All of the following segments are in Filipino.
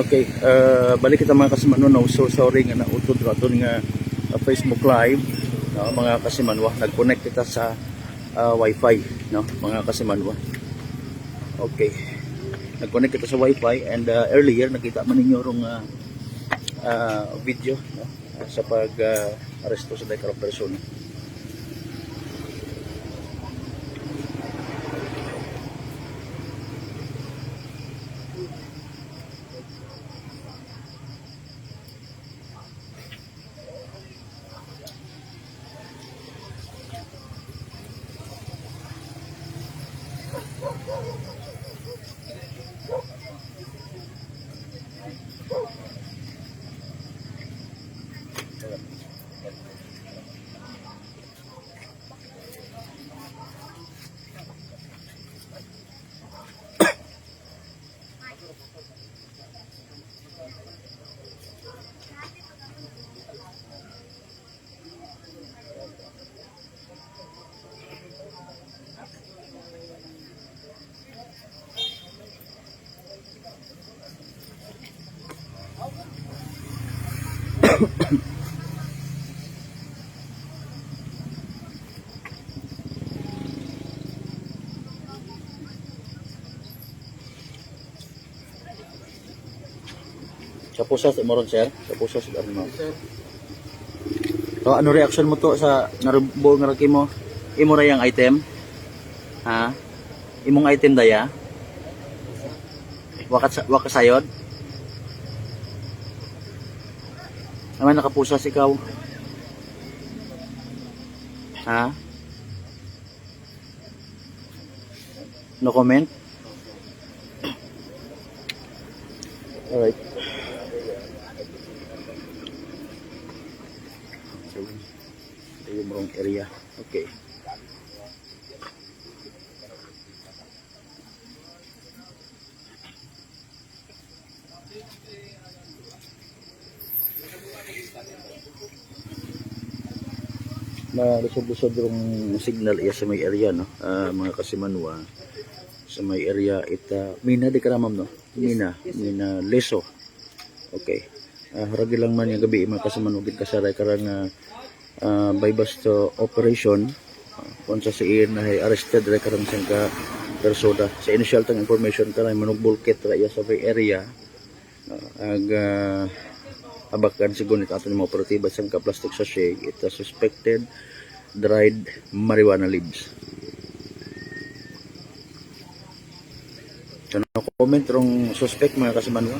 Okay, balik kita mga kasimanwa. No? So sorry nga nautod raton nga Facebook Live, no? Mga kasimanwa, nag-connect kita sa Wi-Fi, no? Mga kasimanwa. Okay, nag-connect kita sa Wi-Fi, and earlier nakita man ninyo rong video, no? Sa pag-aresto sa dakilang persona. Sa pusas mo ron, sir? Sa pusas mo. So, ano reaction mo to sa narubo nga raki mo? Imo ra yang item? Ha? Imong item daya? Wakas sayod? Naman nakapusas ikaw? Ha? No comment? Alright. So, ito yung wrong area. Okay. Na lusod-lusod yung signal iya sa may area, no? Mga kasimanwa sa may area ita mina di karamam, no? Mina leso. Okay. Haragi lang man yung gabi mga kasimanwa gid kasaray karang by bust operation kung sa siin na arrested ra karang sangka persona sa initial tang information kanay manugbulket ra iya sa may area abakan sigunit ato ni mga operatiba sangka plastic sachet ita suspected dried marijuana leaves. Ano comment rong suspect mga kasimanwa?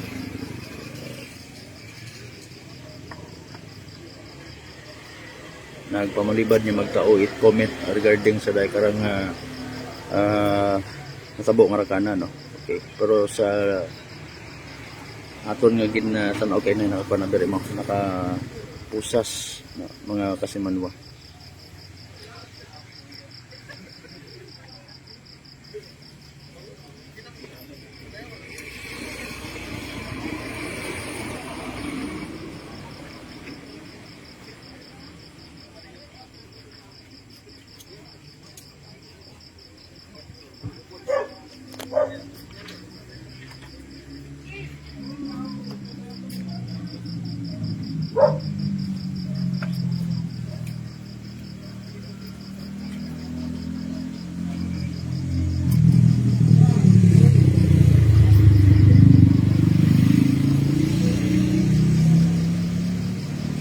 Nagpamalibad niya magtao it comment regarding sa day karang natabo nga rakana, no? Okay, pero sa aton nga gid na tan-aw kay na nakapanabiri mo nakapusas, no, mga kasimanwa.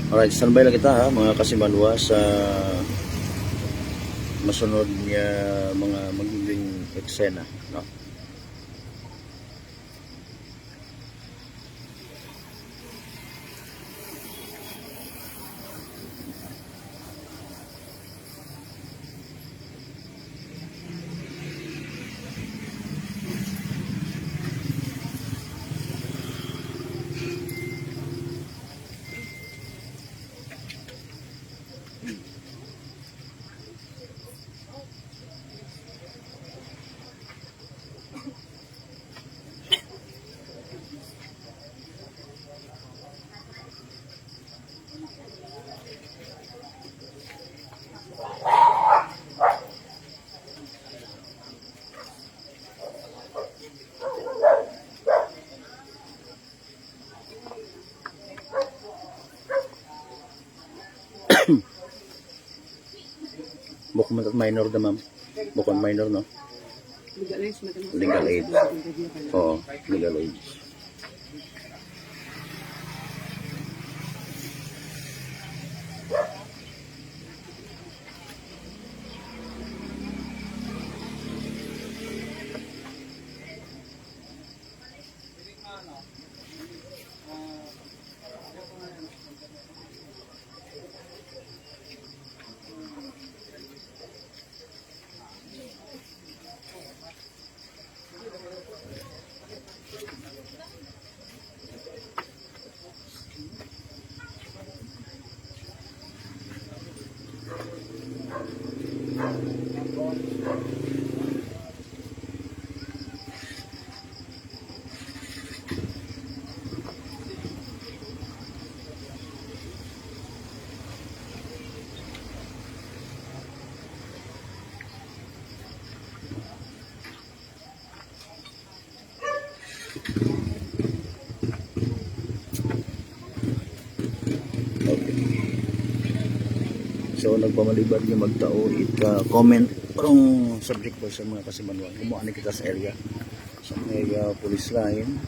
Alright, standby lang kita, ha, mga kasimanwa, sa masunod niya mga magiging eksena, no? Bukod man minor na ma'am. Bukod minor no. Legal age. Oo, legal age. So nagpamalibad yung magtao comment kung subject po sa mga kasimanwa. Gumawa kita sa area sa may police line.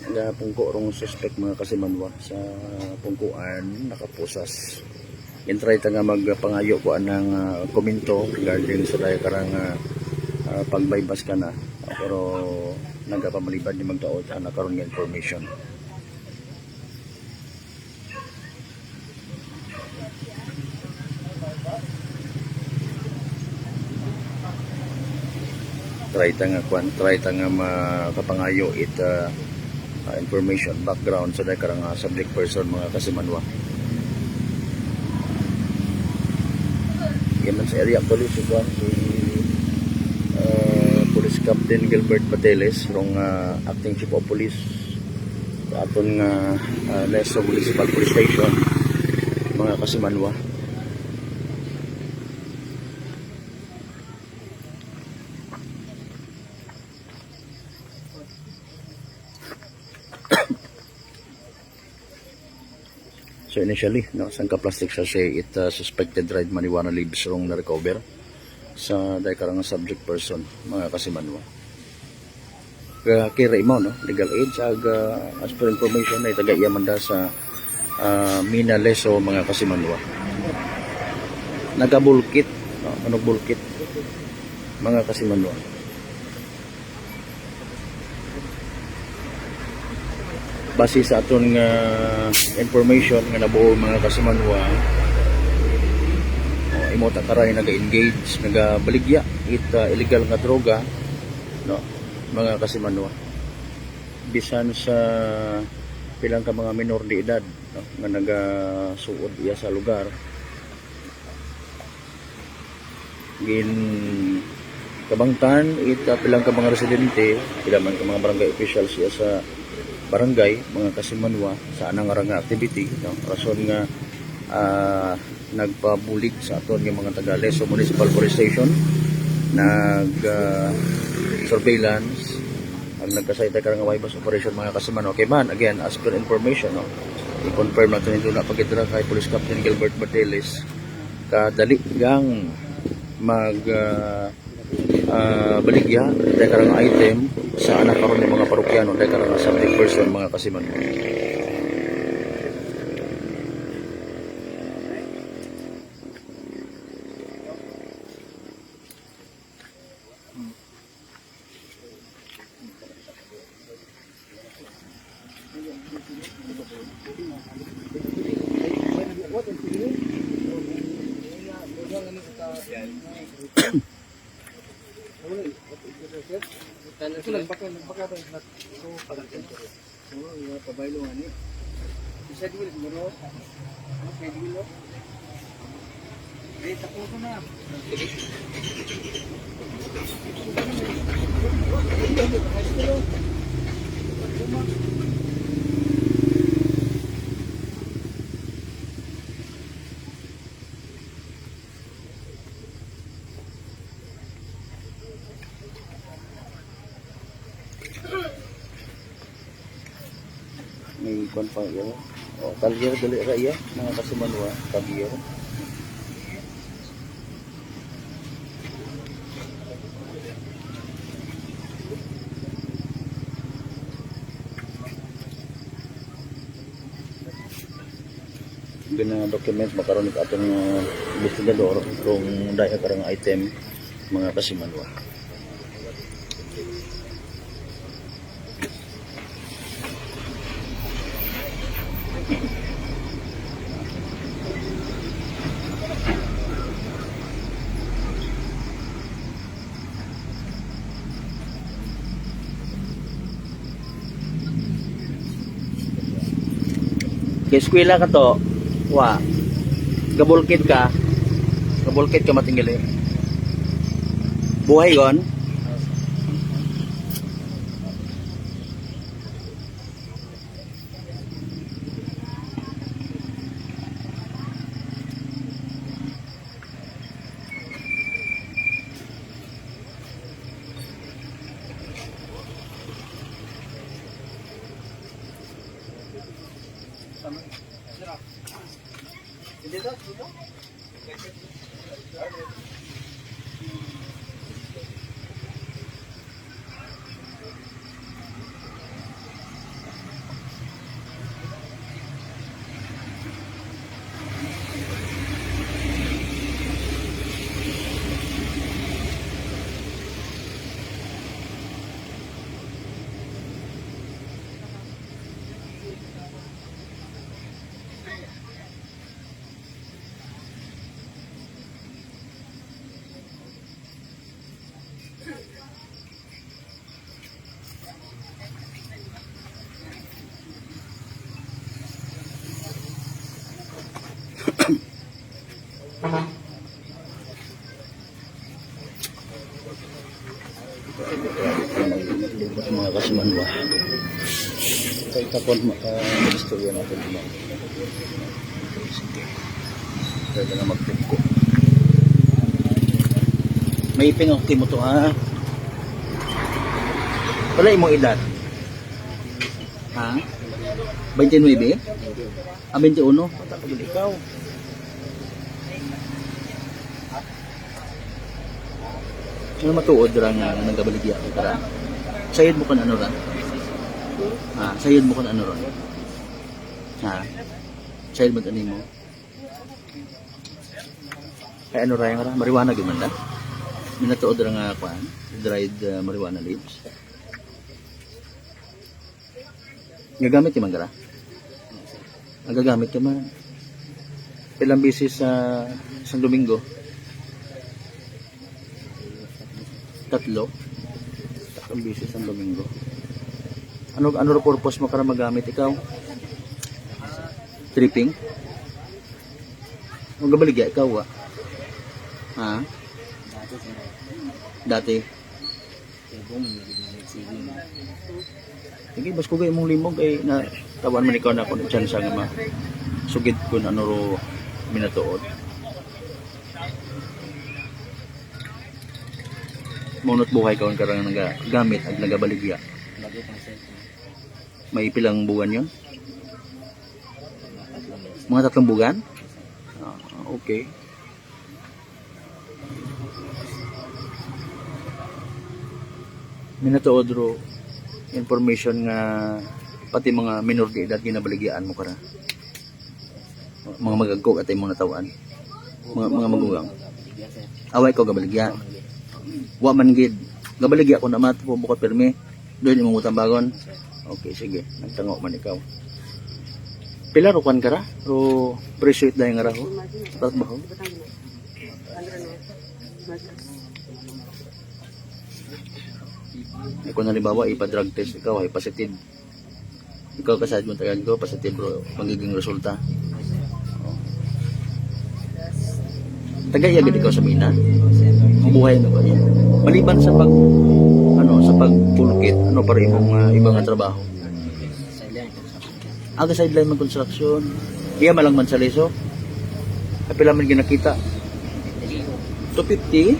Nga pungko rong suspect mga kasimanwa sa pungkuan nakapusas. Intry ta nga magpangayo ko anang komento regarding sa daya karang pagbaybas ka na. Pero nagapamalibad ni magtao ta nakaroon ng information. Try ta nga makapangayo information background sa dahil karang subject person mga kasimanwa. Yaman sa area police si Police Captain Gilbert Bateles rong acting chief of police sa aton nga Leso Municipal Police Station mga kasimanwa. So initially, no, sangka plastic sachet suspected dried marijuana leaves rong na-recover sa dahil karang subject person mga kasimanwa. Kira mo no, legal age ag as per information ay taga-iyaman da sa Mina Leso mga kasimanwa. Nagabulkit, no, ano bulkit mga kasimanwa. Base sa aton nga information nga nabuo mga kasimanwa, imo ta karay naga-engage, nagabaligya illegal nga droga, no, mga kasimanwa. Bisan sa pilang ka mga minor de edad, no, nga nagasuod iya sa lugar. Gin kabangtan pilang ka mga residente, pila man ka mga barangay officials iya sa barangay mga kasimanwa sa anang nga activity, no, rason nga nagpabulig sa aton nga mga taga Leso Municipal Police Station, surveillance ang nagkasayta karang bypass operation mga kasimanwa. Okay man, again as per information, no, i-confirm natin ito na pagkitra kay Police Captain Gilbert Bateles kadali gang baligya dahil karang item sa anak karon ng mga parokyano dahil karang subject person mga kasimanwa. May kwan pa yun. O, talyer dali ra iya, mga kasimanwa, talyer. Gina-document makaroon ka atong investigador kung daya karang item mga kasimanwa. Kay eskwela ka to, wa. Gabulkit ka. Gabulkit ka matinggali. Buhay gon. Mga kasimanwa. Kaya tapon istorya natin ito. Sige. Kaya na mag-tip ko. May ipinokti mo to ha. Wala mo edad. Ha? 29? Ah, 21? Patapagod ikaw. Ano matuod lang nagabaligya ko kara? Sayid mo kan ano ran? Ha, sayid mo kan ano ran? Ha? Sayid mo ani mo? Kay ano ra yang ra? Marijuana gyud man da? Minatuod ra nga kuan, dried marijuana leaves. Gagamit ka man kara? Ang gagamit ka man. Ilang beses sa isang Domingo? 3 beses ang Domingo. Ano ra purpose mo para magamit ikaw? Tripping? Magabaligya ikaw wa? Ha? Dati. Sige, bas kugay mong limog ay na tawan man ikaw na ako ng chance nga ma sugid ko ano ro minatuod. Munot buhay ka karang nagagamit at nagabaligya. May pilang buwan yon? Mga 3 buwan? Okay. Minatuod ro information nga pati mga minor de edad ginabaligyaan mo kara. Mga magagkog at imong natawan. Mga magugang. Away ko gabaligya. Wa man gid. Gabaligya ko na mat po bukod permi. Doon imong utang bagon. Okay, sige. Nagtango man ikaw. Pila ro kwan kara? Ro appreciate dayon nga raho. Tat ba ho? Kung halimbawa ipa-drug test ikaw ay positive. Ikaw kasad mo tagal ko positive bro magiging resulta. Tagay agad ikaw sa mina. Mabuhay na ba niya? Maliban sa sa pagpulkit, ano para imong ibang trabaho? Aga sideline man construction. Iya malang man sa leso. Kapila man ginakita. 250?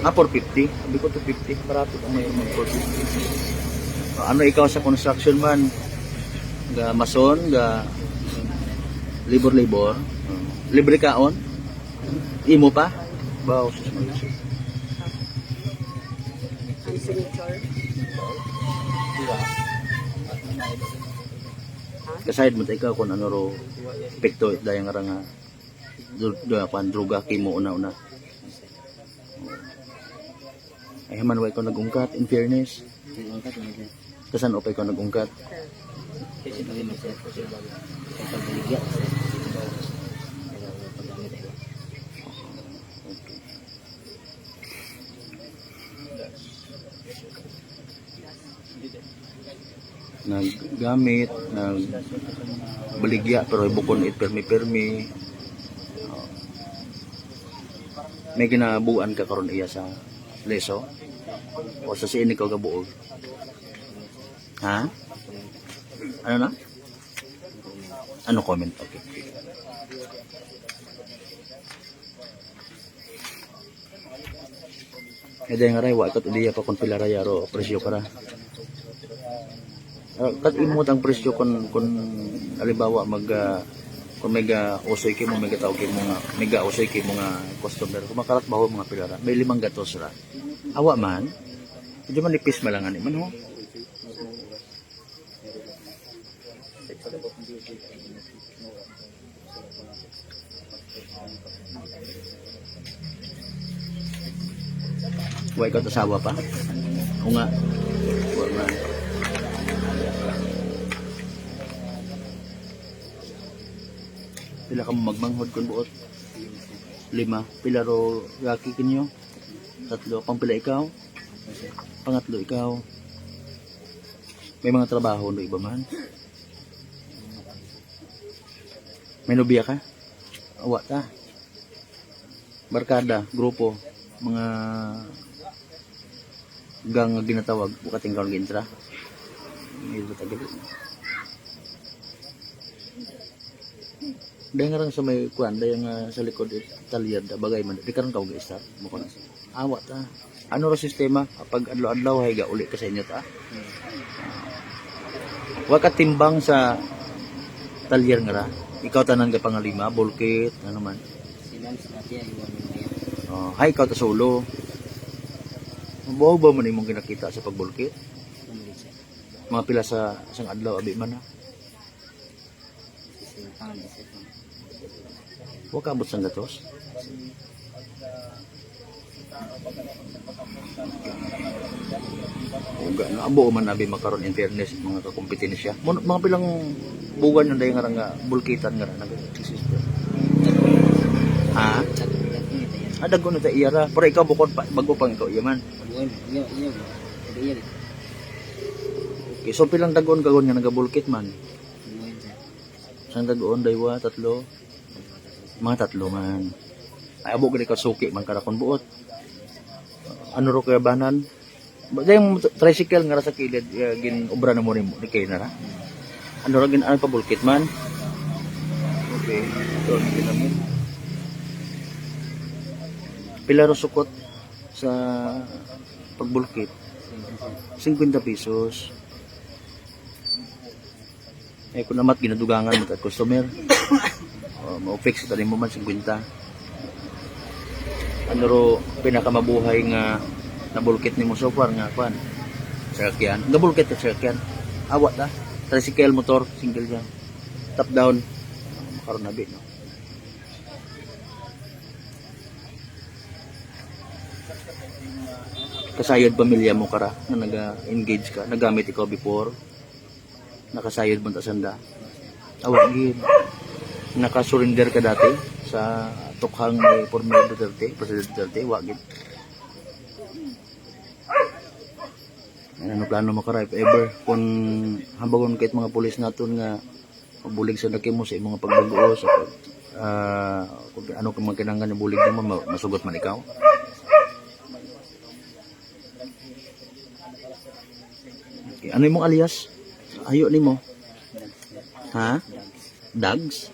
450. Sabi ko 250. Barato kung may 450. Ano ikaw sa construction man? Ga mason, ga Libor-libor. Libre kaon. Imo pa? Baw, sus man. Ang signature. Kasayad mo ta ikaw kung ano ro epekto dayang nga nga droga kimo una-una. Ay haman wa ikaw nagungkat in fairness. Kasan opay ikaw nagungkat? Naggamit, nagbaligya pero ibukon it permi-permi. May ginabuan ka karon iya sa leso o sa siin ikaw gabuog. Ha? Ano na? Ano comment? Okay. Kaya nga rin, wakot uliya pa kung pila raya ro, presyo para. Kat imot ang presyo kung alibawa kung mega usoy kay mo mega tawag kay mga mega usoy kay mga customer kung makarat baho mga pilara may 5 gatos ra awa man medyo manipis malangan man ho way ka asawa pa o nga wala. Pila ka magmanghod kun buot? 5. Pila ro gaki kinyo? 3. Pangpila ikaw? Pangatlo ikaw? May mga trabaho no iba man? May nobya ka? Awa ta? Barkada, grupo, mga gang nga ginatawag, bukating karon gintra. Ito tagad. Dahil nga rin sa may kuwan, dahil nga sa likod Italian, bagay man, di karon kawag i-start mo ko na. Awa ta. Ano ra sistema? Pag adlaw-adlaw, hay ga uli ka sa inyo ta. Wa ka timbang sa Italian nga ra. Ikaw tanan ka pangalima, bulkit, ano man. Oh, hay ikaw ta solo. Mabuo ba man imong ginakita sa pagbulkit? Mga pila sa isang adlaw, abi man na. Huwag ka abot sa gatos. Abo man abi makaroon in fairness mga kakompetensya. Mga pilang buwan yung dahil nga bulkitan nga nag-exist. Ha? Dagon na ta iyara. Pero ikaw bukod pa, bago pang ikaw iyaman. Okay, so pilang dagon kagon nga nagabulkit man. Sang dagon daywa, 3. Mga 3 man. Ay abo gani ka suki man karakon buot. Ano ro kaya banan? Yung tricycle nga sa kilid gin obra na mo nimo ni kay na ra. Ano ra gin pa bulkit man. Okay. So ginamin. Pila ro sukot sa pagbulkit? 50 pesos. Eh kung namat ginadugangan mo ta customer. Mo-fix ito rin mo man 50. Ano ro pinakamabuhay nga nabulkit ni mo so far nga kwan sakyan nabulkit ka sakyan awa ta tricycle motor single yan top down makaroon na bit no? Kasayod pamilya mo kara na naga-engage ka nagamit ikaw before nakasayod mo ta sanda awa gid nakasurrender ka dati sa tukhang ni President Duterte, wagid. Ano plano mo kara if ever kung hambagon kahit mga pulis naton nga mabulig sa nakimo sa imong pagbago sa kung ano kung magkinanglan yung bulig mo masugot man ikaw. Okay. Ano imong alias? Ayo nimo. Ha? Dags?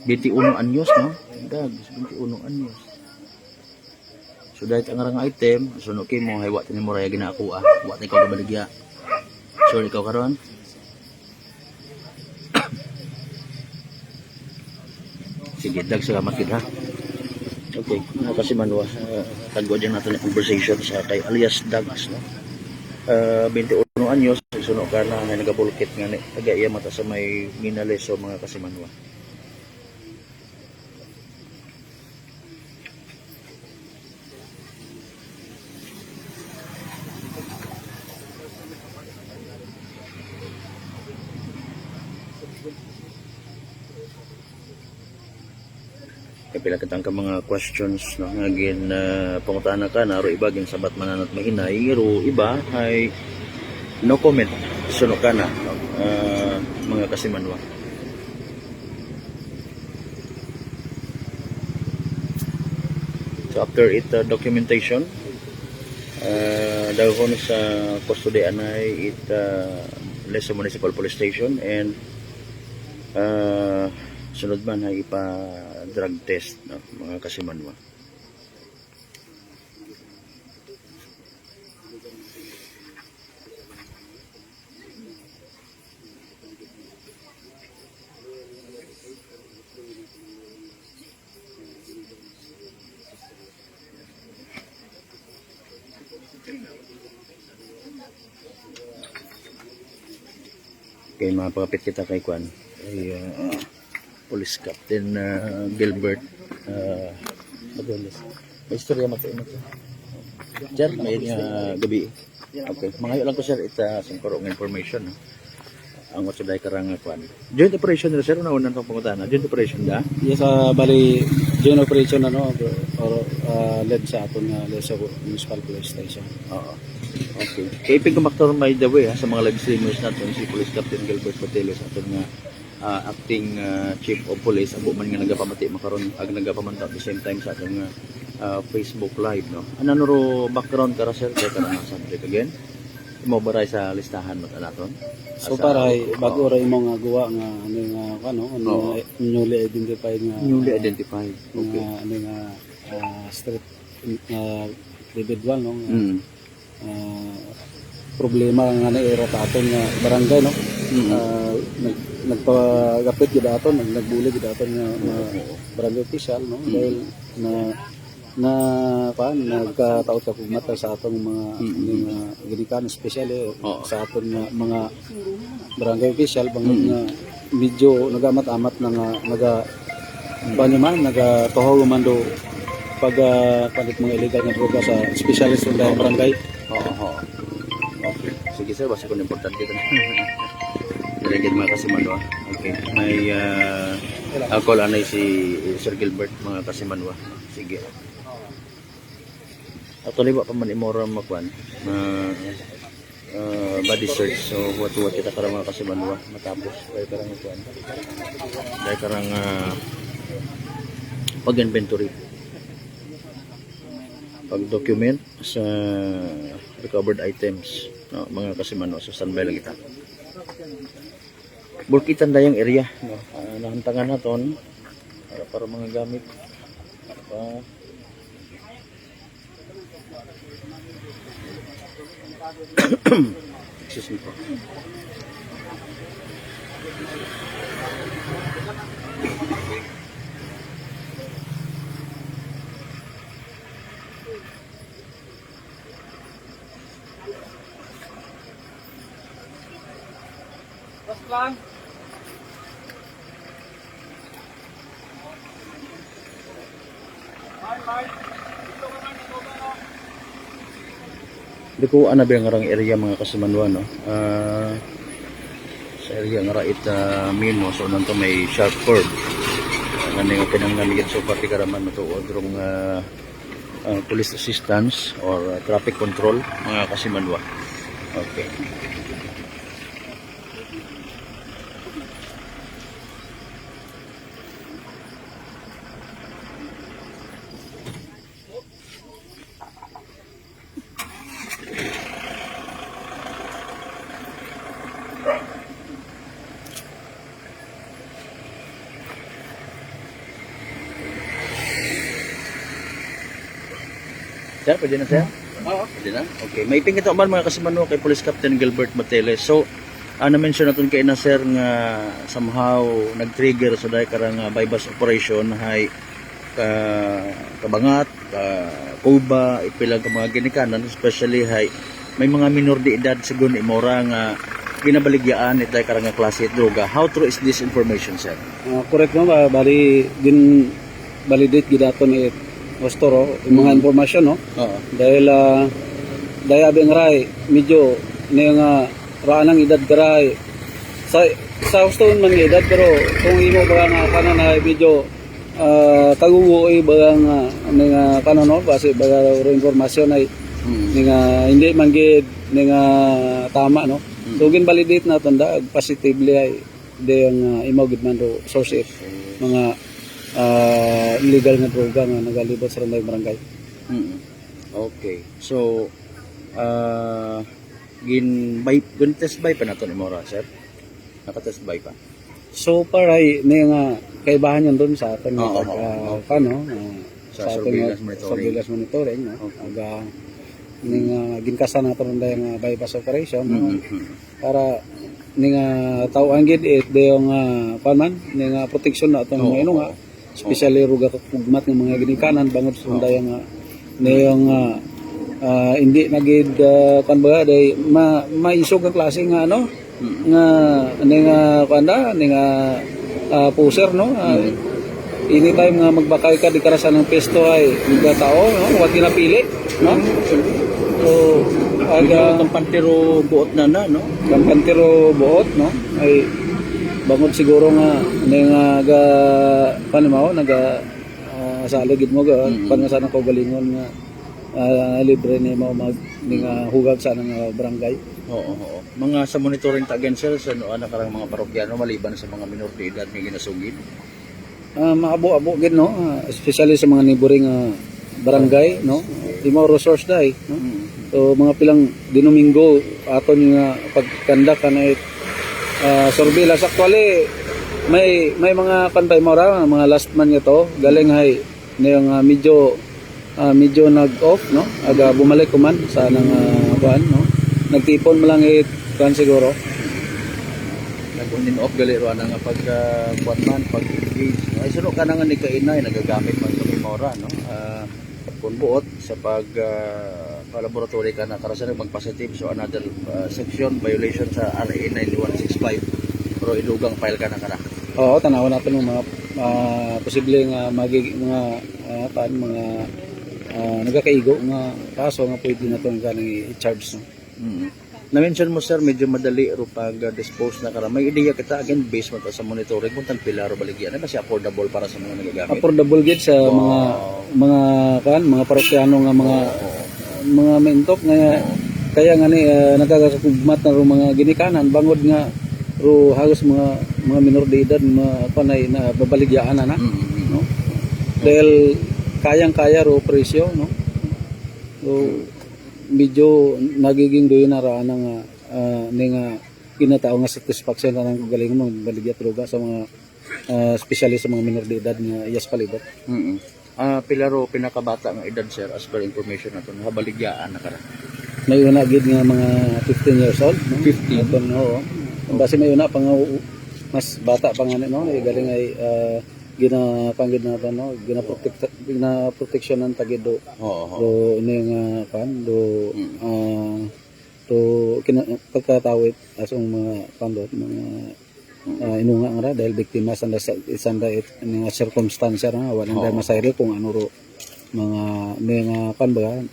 21 anyos, no? Dags, 21 anyos. So, dahil ang arang item, sunod kayo mo, haywat ni mo raya ginakuha. Wat na ikaw kabaligya. So, ikaw karon Sige, dag salamat gid ha. Okay, kasi manwa, tagwa dyan natin yung conversation sa kay alias Dags, no? 21 anyos, suno ka na nga nagabulkit nga ni taga iya mata sa may Minaleso mga kasimanwa. Kapila katang ka mga questions no nga gin pangutana ka na ro iba gin sabat mananat mahinay ro iba ay no comment suno ka na no? Mga kasimanwa. So after it documentation dahon sa custody anay it Leso Municipal Police Station and sunod man ay ipa drug test no, mga kasimanwa. Okay, mapapit kita kay Kwan ay Police Captain Gilbert Adoles. May istorya makainit. Sir, may gabi. Okay, mangayo lang ko sir ita sangkoro ng information. No? Ang watsuday karang Kwan. Joint operation na sir, una-una pang pangutana. Joint operation da? Yes, bali joint operation ano or led sa aton nga Leso Municipal Police Station. Oo. Okay. Kay pig kumaktor may the way ha, sa mga live streamers natin si Police Captain Gilbert Bateles aton nga acting chief of police abo man nga nagapamati makaron ag nagapamanta at the same time sa aton nga Facebook live no. Ano ro background kara sir kay karang subject again? Mo baray sa listahan mo naton. So para bago ra imo nga guwa nga ano newly identified nga newly identified. Okay. Ano nga street individual no. Problema nga naira ta aton nga barangay no. Nagpagapit gid aton, nagbuli gid aton nga barangay official no dahil nagkataot ka mata sa atong mga ginikan especially sa aton nga mga barangay official bangod nga medyo nagamat-amat na nga nagatuhaw man do pag palit mga illegal na droga sa specialist sa barangay. Okay. Sige sir, basta kung importante ito na. Dirigid mga kasimanwa. Okay. May call anay si Sir Gilbert mga kasimanwa. Sige. Actually, ba pa man imora makwan body search. So, what kita karang mga kasimanwa matapos. Dahil karang makwan. Dahil karang pag-inventory. Pag-document sa recovered items no, mga kasimanwa. So, standby lang kita. Bulkitan dayang area no, nahantangan naton para mga gamit excuse me po. Lang. Diko ana ba ngarang area mga kasimanwa no. Sa area nga rait Mino so nanto may sharp curve. Ngani nga pinangnan gid so pati karaman matuod rong police assistance or traffic control mga kasimanwa. Okay. Sir, pwede na sir? Oo. Pwede na? Okay. May ipin kita man mga kasimanwa kay Police Captain Gilbert Bateles. So, na-mention natin kay na sir nga somehow nag-trigger sa dahil karang bypass operation hay kabangat, kuba, ipilang ka mga ginikanan, especially hay may mga minor de edad sigun imora nga ginabaligyaan itay karang nga klase at droga. How true is this information, sir? Correct no, bali din validate gidaton it Ostoro yung mga informasyon no. Oo. Dahil dahil abing ray medyo na nga raanang edad karay sa gusto man nga edad pero kung imo ba nga kanan na medyo kagugoy ba nga kanon no base ba informasyon ay nga hindi manggid nga tama no. So gin-validate na tanda positively ay yung imo gid man do source it mga illegal nga droga nga nagalibot sa Randay Barangay. Okay. So gin test by pa nato ni Mora, sir? Naka-test by pa. So far ay may nga kaibahan yun doon sa atin Oo, sa Sa ating surveillance monitoring. surveillance monitoring no. Aga ning ginkasan nato ron dayang bypass operation no? Para ning tawag gid it yung paman ning protection na atong mga ino nga especially ruga kugmat ng mga ginikanan bangod sa dayang niyong hindi nagid kanba day maisog ang klase nga ano nga ning kanda ning poser no anytime nga magbakay ka di karasan ng pesto ay mga tao no wag ginapili no so aga Kampantero buot na no? kampantero buot no ay bangod siguro nga nga panimo naga sa aligid mo ga pangasan ko galingon nga libre ni mo mag hugag sa ng barangay. Oo. Mga sa monitoring ta again, sir, sa ano karang mga parokyano maliban sa mga minor de edad nga ginasugid. Maabo-abo gid no, especially sa mga neighboring barangay no. Imo resource dai no. So mga pilang dinomingo aton nga pagkanda kana surveillance actually may mga kanbay mora mga last man nga to galing hay niyang medyo nag-off no aga bumalik kuman sa nang kuan no nagtipon mo lang kuan siguro Nag-on off gali ro nga pag kuan man pag engage no? Ay suno ka nga ni kainay nagagamit man sa mora no kung buot sa pag laboratory ka na karasan magpositive so another section violation sa RA 9165 pero idugang file ka na kana. Oo tanawan natin yung mga posibleng mga mga nagakaigo nga kaso nga pwede na itong kanang i-charge no? Na-mention mo sir medyo madali ro pag dispose na kara may ideya kita again based man sa monitoring kung tan pila ro baligyan na kasi affordable para sa mga nagagamit affordable gid sa mga parokyano nga mga mentok nga kaya nga ni nagakakugmat na ro mga ginikanan bangod nga ro halos mga minor de edad panay na babaligyaan na no dahil kayang-kaya ro presyo no so medyo nagiging doon na ra nang ning kinatao nga satisfaction na ng galing mo baligya droga sa mga especially sa mga minor de edad nga iyas palibot. Pilaro pinakabata nga edad sir as per information nato habaligyaan na kara. May una gid nga mga 15 years old no. 15 aton oo. Base may una pa nga mas bata pa nga no galing ay ginapanggid natin no gina-protection ng tagido. Do ini nga kan do pagkatawid asong mga pandot mga inunga nga ra dahil biktima sa isanda nga circumstance nga wala nang masayro kung ano ro mga kan ba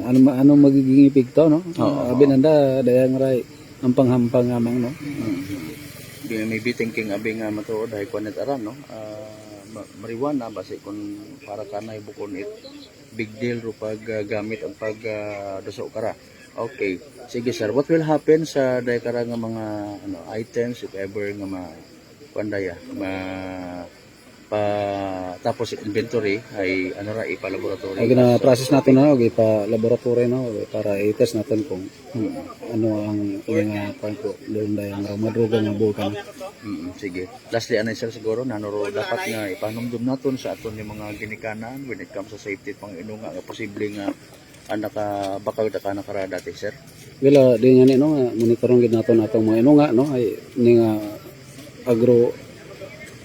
ano magiging epekto no abi nanda dayang ray ang panghampang amang no maybe thinking abi nga matuod hay kuan aran no marijuana base kun para kanay bukon it big deal ro pag gamit ang pag duso kara. Okay, sige sir, what will happen sa day kara nga mga items if ever nga kuandaya tapos inventory ay ipa-laboratory. Gina-process natin na ipa-laboratory no para i-test natin kung ano ang mga pangko doon dayang madruga nga bukan. Sige. Lastly anay sir siguro nanuro dapat nga ipanumdum naton sa aton yung mga ginikanan when it comes sa safety pang inunga nga posible nga bakal ta kana kara dati sir. Wala di nga ni no nga monitoring gid nato natong mga inunga no ay ni nga agro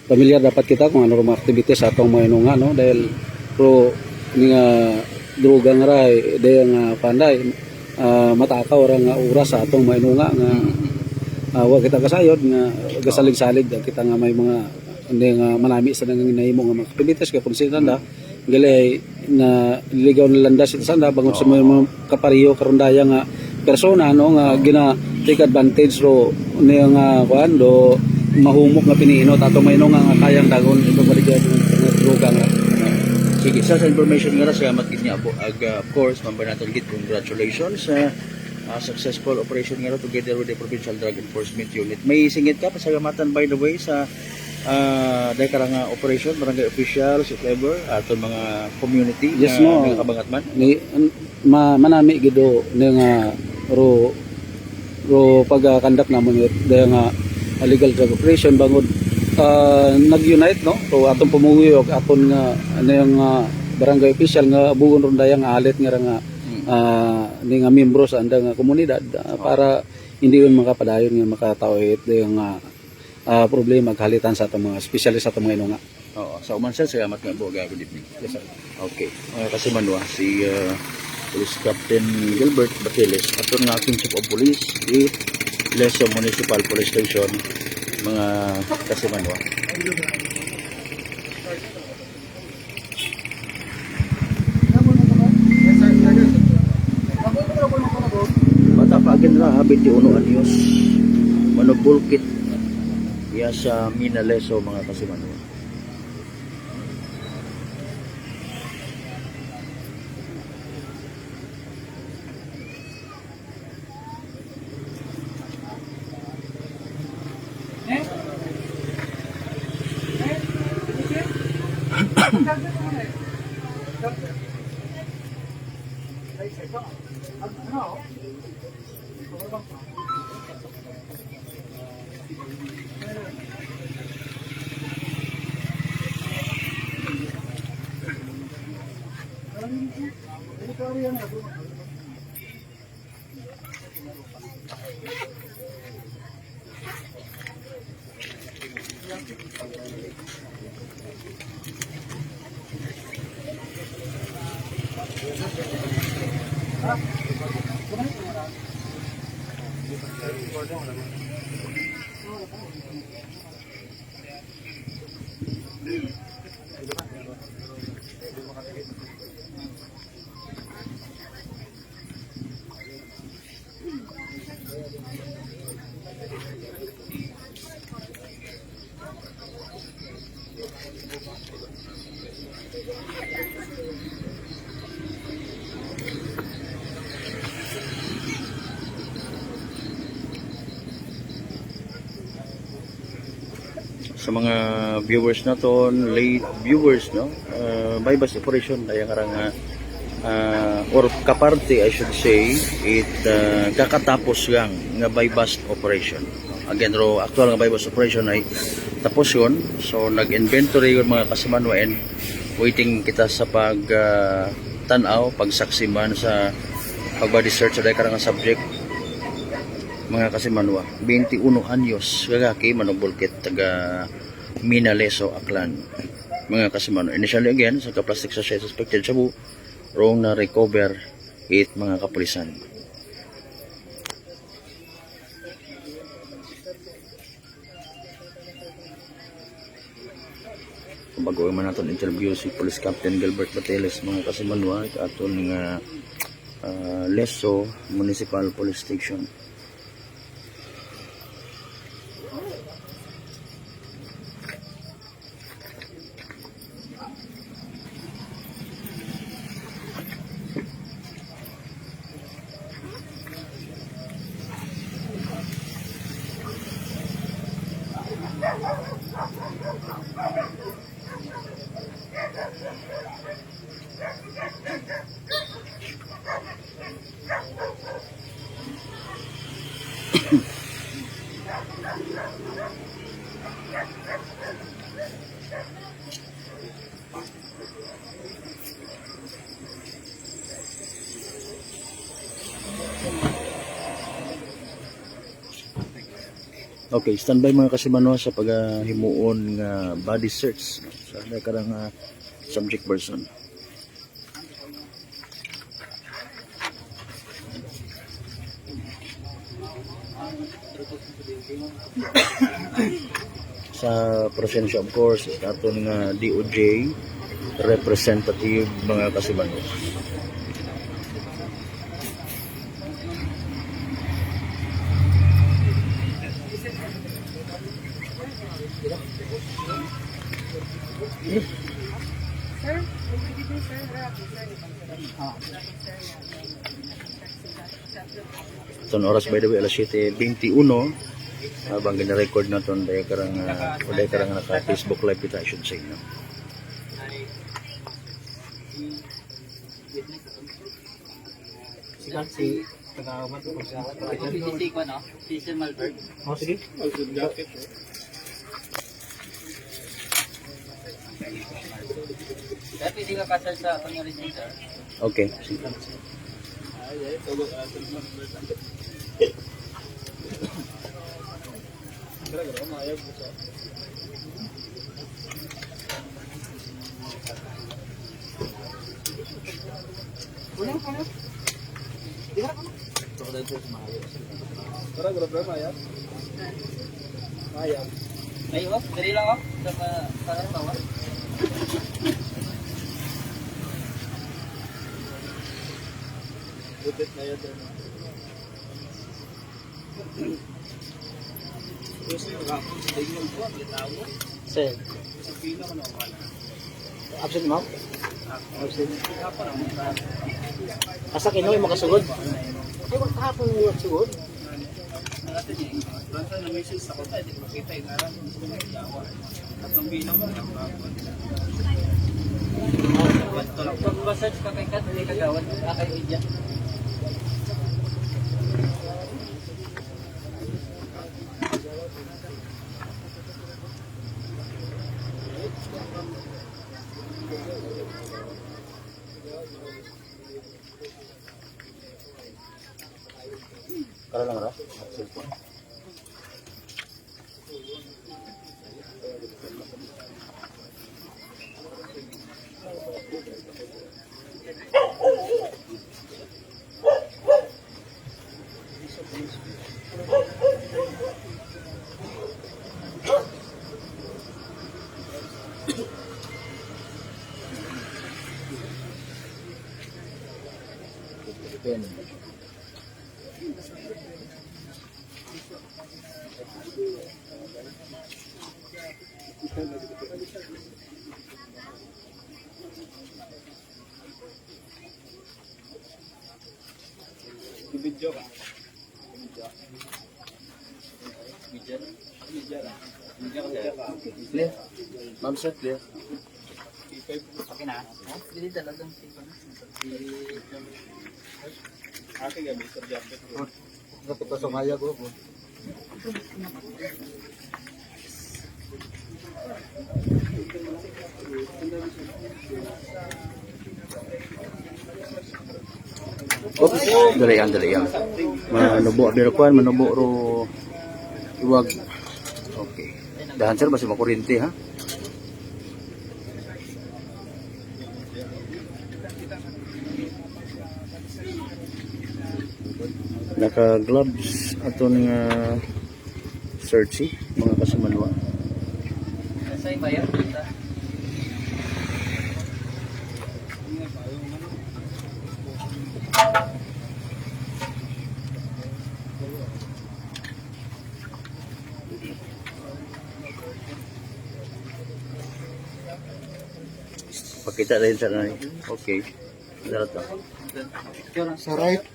pamilyar dapat kita kung ano mga activities sa atong mga inunga no dahil pro ni nga droga nga ray dahil nga panday matakaw ra nga oras sa atong mga inunga nga wa kita kasayod nga gasalig-salig kita nga may mga hindi nga manami sa nanginahimo nga mga activities kay konsideran da gali na ligaw na landas ito sanda bangon sa mga kapariyo karundaya nga persona no nga gina take advantage ro niya nga kuan do mahumok nga piniinot ato mayno nga kayang dagon ito baligya nga droga nga. Sige, sa information nga salamat gid niya po. Of course, mambanaton gid congratulations sa successful operation nga together with the Provincial Drug Enforcement Unit. May singit ka pasalamatan by the way sa dahil karang operation barangay officials if ever aton mga community Yes, nga no. kabangatman. Ni manami gido nga ro pagkandak namon it dahil nga illegal drug operation bangod nag-unite no so atong pamuyok aton nga ano yung barangay official nga bugon rondaya nga alit nga ni nga membro sa andang komunidad para hindi yun makapadayon nga makatawid yung problema maghalitan sa atong mga specialist sa atong mga inunga. Oo, sa uman sir, salamat nga po. Good evening. Yes sir. Okay. Kasi manwa, si Police Captain Gilbert Batiles, ato nga aking chief of police, di Leso Municipal Police Station, mga kasi manwa. Bata pa agad na habit yung uno anyos, manubulkit, ya sa Minaleso mga kasi manwa. Sa mga viewers naton, late viewers no, bypass operation ay nga or kaparte I should say it kakatapos lang nga bypass operation. Again ro actual nga bypass operation ay tapos yun. So nag-inventory yung mga kasimanwa and waiting kita sa pag tanaw, pagsaksi man sa pag-body search sa karang subject mga kasimanwa 21 anyos gagaki manubulkit taga Minaleso Aklan mga kasimanwa. Initially again sa plastic sachet suspected shabu wrong na recover it mga kapulisan. Bago man natin interview si Police Captain Gilbert Batiles mga kasimanwa aton nga Leso Municipal Police Station. Okay, standby mga kasimanwa sa paghimuon nga body search no? Sa karang subject person. Sa presensya of course sa aton nga DOJ representative mga kasimanwa. Sir, pwede din sir. Itong oras by the way alas 7:21 habang gina-record na itong dahil karang naka Facebook live kita I should say no? Si tagawat ko siya. PCC ko, no? PCC Malberg. Oh, sige. Kaya pwede ka kasal sa pangyarisin, sir. Okay. Ay, oh, dali lang, oh. Sa tawa. Sir. Absent mo? Absent. Asa kinoy makasugod? Ay, wag kahapon mo sugod. Pag massage ka kay Kat, hindi ka gawad. Akay media. Kara lang ra. Video ka. Clear. Ma'am sir, clear. Okay na. Dili talagang tipo na. Ate gabi sa jacket ko. Dapat ka sumaya ko. Oops, dali yan. Manubo, birukuan, manubo ro iwag. Okay. Dahan sir, basi makurinti ha. Naka-gloves aton nga searchy, mga kasumanwa. Sa iba yan. Pakita rin sa nanay. Okay. Darat ka. Sa right.